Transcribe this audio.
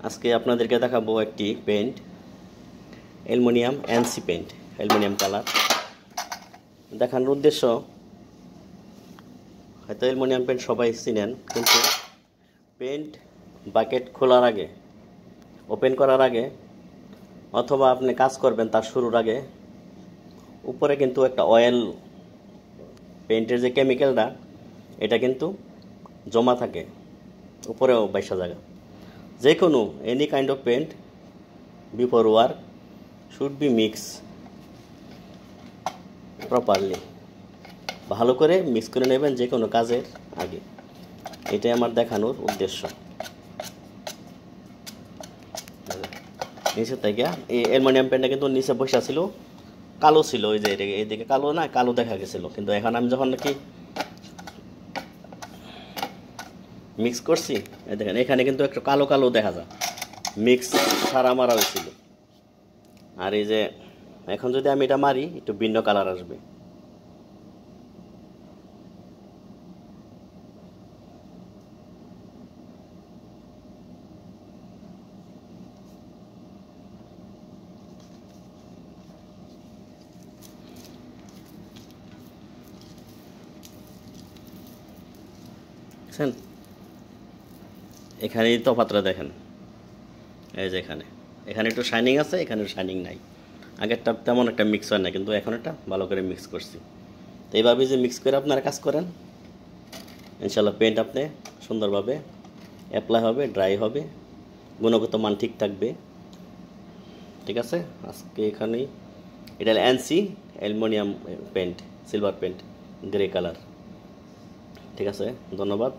আজকে আপনাদেরকে দেখাবো একটি paint, aluminium NC paint, aluminium colour. দেখানোর উদ্দেশ্য, হয়তো অ্যালুমিনিয়াম পেইন্ট সবাই চিনেন, কিন্তু পেইন্ট বাকেট খোলার আগে, ওপেন করার আগে, অথবা আপনি কাজ করবেন তার শুরুর আগে, উপরে কিন্তু একটা অয়েল, পেইন্টের যে কেমিক্যালটা, এটা কিন্তু জমা থাকে উপরেও 22 জায়গা। যে কোনো any kind of paint before work should be mix properly. ভালো করে মিক্স করে নেবেন যে কোনো কাজের আগে। এটাই আমার দেখানোর উদ্দেশ্য। নিচে থেকে এই অ্যালুমিনিয়াম পেইন্টটা কিন্তু নিচে বসা ছিল, কালো ছিল, ওই যে এইদিকে কালো না, কালো দেখা গেছিল। কিন্তু এখন আমি যখন নাকি মিক্স করছি, দেখেন এখানে কিন্তু একটু কালো কালো দেখা যায়, মিক্স সারা মারা হয়েছিল। আর এই যে এখন যদি আমি এটা মারি, একটু ভিন্ন কালার আসবে। এখানে তফাৎটা দেখেন, এই যে এখানে এখানে একটু শাইনিং আছে, এখানে শাইনিং নাই। আগেরটা তেমন একটা মিক্স হয় না, কিন্তু এখন এটা ভালো করে মিক্স করছি। তো এইভাবে যে মিক্স করে আপনারা কাজ করেন, ইনশাল্লাহ পেইন্ট আপনি সুন্দরভাবে অ্যাপ্লাই হবে, ড্রাই হবে, গুণগত মান ঠিক থাকবে। ঠিক আছে, আজকে এখানেই। এটা NC aluminium paint, silver paint, grey colour. ঠিক আছে, ধন্যবাদ।